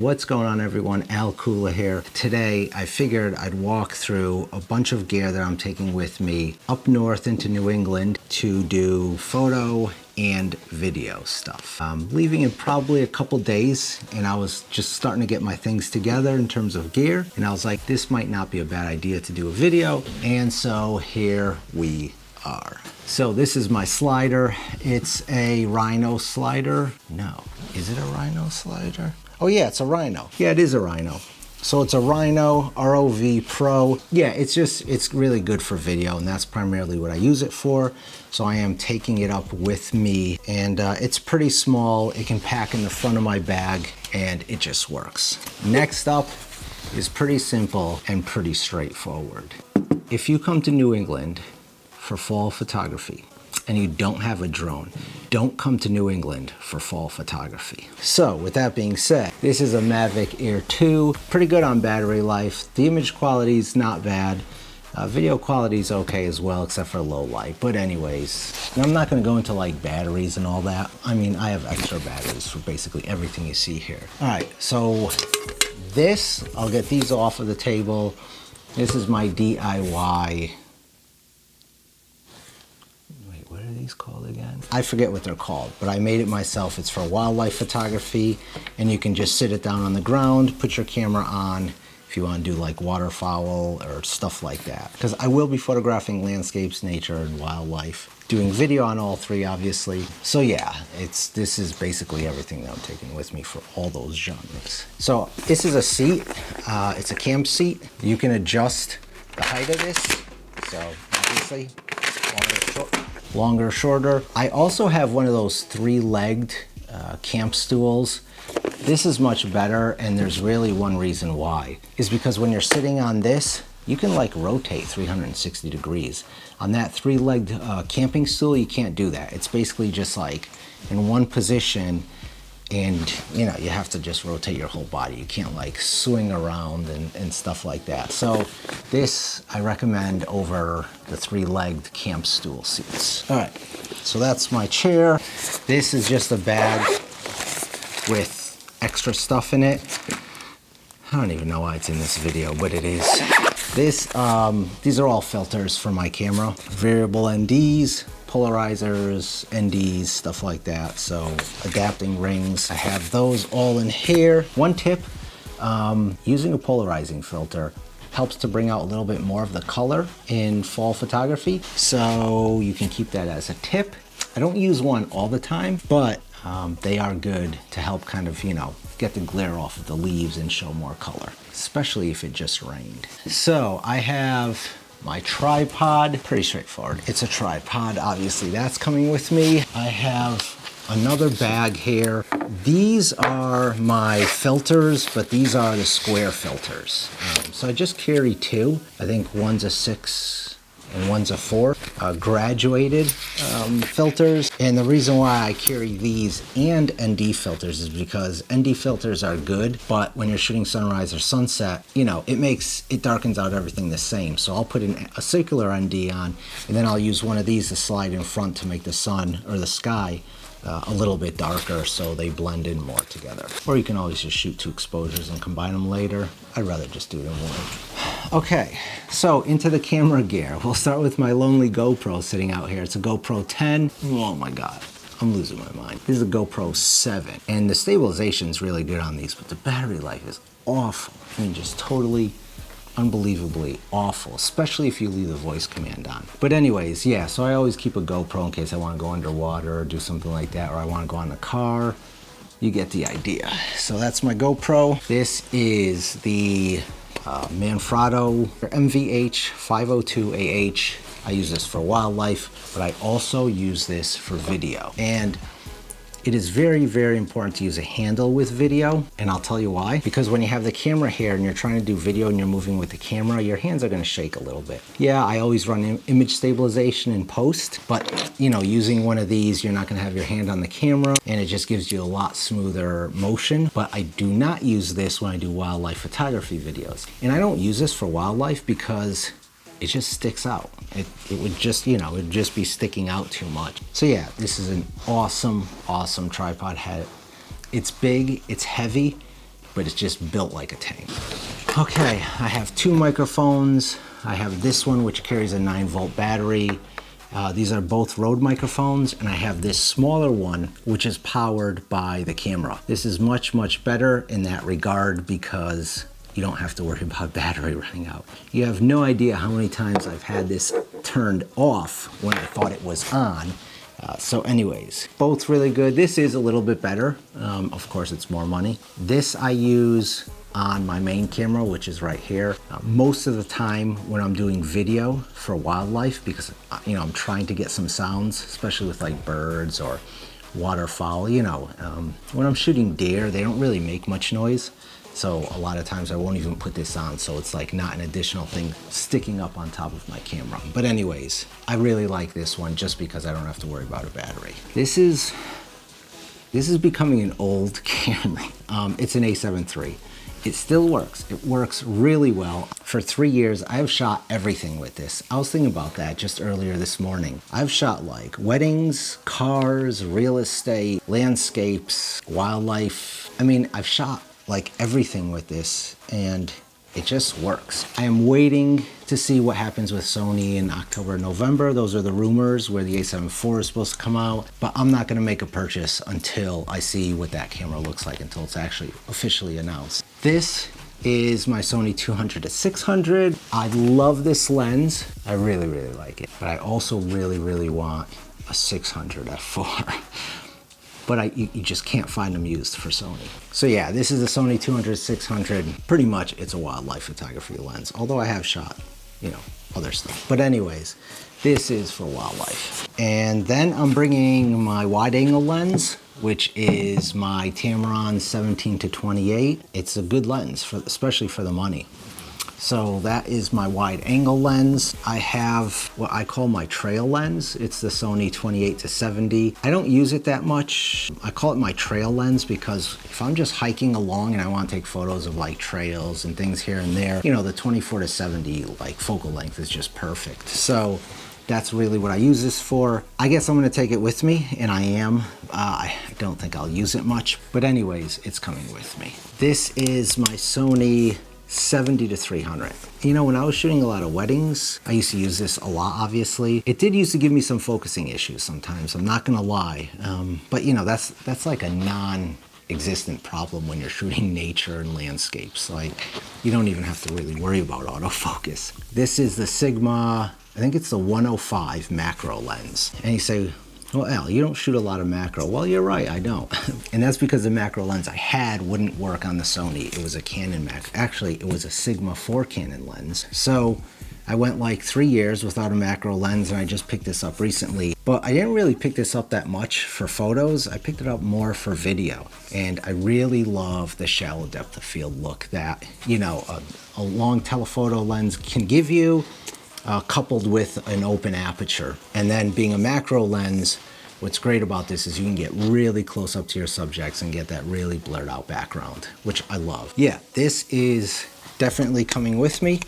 What's going on, everyone? Al Kula here. Today I figured I'd walk through a bunch of gear that I'm taking with me up north into New England to do photo and video stuff. I'm leaving in probably a couple days, and I was just starting to get my things together in terms of gear, and I was like, this might not be a bad idea to do a video, and so here we are. So this is my slider. It's a Rhino slider. No, is it a Rhino slider? Oh yeah, it's a Rhino. Yeah, it is a Rhino. So it's a Rhino ROV Pro. Yeah, it's really good for video, and that's primarily what I use it for. So I am taking it up with me, and it's pretty small. It can pack in the front of my bag, and it just works. Next up is pretty simple and pretty straightforward. If you come to New England for fall photography, and you don't have a drone, don't come to New England for fall photography. So with that being said, this is a Mavic Air 2, pretty good on battery life. The image quality is not bad. Video quality is okay as well, except for low light. But anyways, I'm not gonna go into like batteries and all that. I mean, I have extra batteries for basically everything you see here. All right, so this, I'll get these off of the table. This is my DIY. What are these called again? I forget what they're called, but I made it myself. It's for wildlife photography, and you can just sit it down on the ground, put your camera on if you want to do like waterfowl or stuff like that. Because I will be photographing landscapes, nature, and wildlife. Doing video on all three, obviously. So yeah, this is basically everything that I'm taking with me for all those genres. So this is a seat. It's a camp seat. You can adjust the height of this. So obviously, longer, shorter. I also have one of those three-legged camp stools. This is much better, and there's really one reason why. Is because when you're sitting on this, you can like rotate 360 degrees. On that three-legged camping stool, you can't do that. It's basically just like in one position, and you know, you have to just rotate your whole body. You can't like swing around and stuff like that. So this I recommend over the three-legged camp stool seats. All right, so that's my chair. This is just a bag with extra stuff in it. I don't even know why it's in this video, but it is. These are all filters for my camera. Variable NDs, polarizers, NDs, stuff like that. So adapting rings, I have those all in here. One tip, using a polarizing filter helps to bring out a little bit more of the color in fall photography. So you can keep that as a tip. I don't use one all the time, but they are good to help kind of, you know, get the glare off of the leaves and show more color, especially if it just rained. So I have my tripod, pretty straightforward. It's a tripod, obviously that's coming with me. I have another bag here. These are my filters, but these are the square filters. So I just carry two. I think one's a 6 and one's a 4, graduated filters. And the reason why I carry these and ND filters is because ND filters are good, but when you're shooting sunrise or sunset, you know, it darkens out everything the same. So I'll put a circular ND on, and then I'll use one of these to slide in front to make the sun or the sky a little bit darker, so they blend in more together. Or you can always just shoot 2 exposures and combine them later. I'd rather just do it in one. Okay, so into the camera gear. We'll start with my lonely GoPro sitting out here. It's a GoPro 10. Oh my God, I'm losing my mind. This is a GoPro 7. And the stabilization is really good on these, but the battery life is awful. I mean, just totally unbelievably awful, especially if you leave the voice command on. But anyways, yeah, so I always keep a GoPro in case I want to go underwater or do something like that, or I want to go on the car. You get the idea. So that's my GoPro. This is the Manfrotto MVH 502AH. I use this for wildlife, but I also use this for video. And it is very, very important to use a handle with video, and I'll tell you why. Because when you have the camera here and you're trying to do video and you're moving with the camera, your hands are gonna shake a little bit. Yeah, I always run image stabilization in post, but you know, using one of these, you're not gonna have your hand on the camera, and it just gives you a lot smoother motion. But I do not use this when I do wildlife photography videos. And I don't use this for wildlife because it just sticks out. It would just, you know, it'd just be sticking out too much. So yeah, this is an awesome, awesome tripod head. It's big, it's heavy, but it's just built like a tank. Okay, I have two microphones. I have this one, which carries a 9-volt battery. These are both Rode microphones, and I have this smaller one, which is powered by the camera. This is much, much better in that regard because you don't have to worry about battery running out. You have no idea how many times I've had this turned off when I thought it was on. So anyways, both really good. This is a little bit better. Of course, it's more money. This I use on my main camera, which is right here. Most of the time when I'm doing video for wildlife, because I'm trying to get some sounds, especially with like birds or waterfowl, when I'm shooting deer, they don't really make much noise. So a lot of times I won't even put this on, so it's like not an additional thing sticking up on top of my camera. But anyways, I really like this one just because I don't have to worry about a battery. This is becoming an old camera. It's an A7 III. It still works. It works really well. For 3 years, I've shot everything with this. I was thinking about that just earlier this morning. I've shot like weddings, cars, real estate, landscapes, wildlife. I mean, I've shot like everything with this, and it just works. I am waiting to see what happens with Sony in October and November. Those are the rumors where the A7 IV is supposed to come out, but I'm not gonna make a purchase until I see what that camera looks like, until it's actually officially announced. This is my Sony 200-600. I love this lens. I really, really like it, but I also really, really want a 600 f4. But you just can't find them used for Sony. So yeah, this is the Sony 200-600. Pretty much it's a wildlife photography lens, although I have shot, other stuff. But anyways, this is for wildlife. And then I'm bringing my wide angle lens, which is my Tamron 17-28. It's a good lens, especially for the money. So that is my wide angle lens. I have what I call my trail lens. It's the Sony 28-70. I don't use it that much. I call it my trail lens because if I'm just hiking along and I want to take photos of like trails and things here and there, the 24-70 like focal length is just perfect. So that's really what I use this for. I guess I'm gonna take it with me, and I am. I don't think I'll use it much, but anyways, it's coming with me. This is my Sony 70-300. When I was shooting a lot of weddings, I used to use this a lot, obviously. It did used to give me some focusing issues sometimes, I'm not gonna lie. But that's like a non-existent problem when you're shooting nature and landscapes. Like, you don't even have to really worry about autofocus. This is the Sigma, I think it's the 105 macro lens. And you say, well, Al, you don't shoot a lot of macro. Well, you're right, I don't. And that's because the macro lens I had wouldn't work on the Sony. It was a Canon macro. Actually, it was a Sigma 4 Canon lens. So I went like 3 years without a macro lens, and I just picked this up recently. But I didn't really pick this up that much for photos. I picked it up more for video. And I really love the shallow depth of field look that, a long telephoto lens can give you. Coupled with an open aperture. And then being a macro lens, what's great about this is you can get really close up to your subjects and get that really blurred out background, which I love. Yeah, this is definitely coming with me,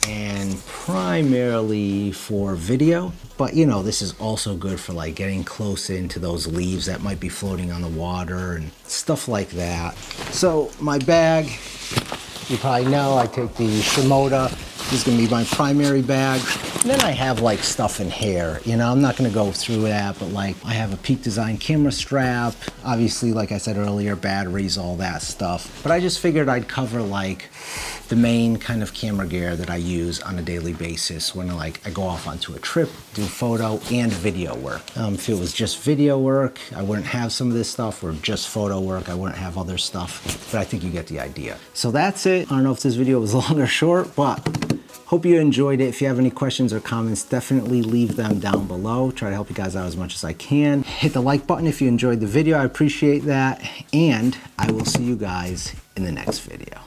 and primarily for video, but this is also good for like getting close into those leaves that might be floating on the water and stuff like that. So my bag, you probably know I take the Shimoda. This is gonna be my primary bag. And then I have like stuff in here, I'm not gonna go through that, but like I have a Peak Design camera strap, obviously, like I said earlier, batteries, all that stuff. But I just figured I'd cover like the main kind of camera gear that I use on a daily basis when I go off onto a trip, do photo and video work. If it was just video work, I wouldn't have some of this stuff, or just photo work, I wouldn't have other stuff, but I think you get the idea. So that's it. I don't know if this video was long or short, but hope you enjoyed it. If you have any questions or comments, definitely leave them down below. Try to help you guys out as much as I can. Hit the like button if you enjoyed the video. I appreciate that. And I will see you guys in the next video.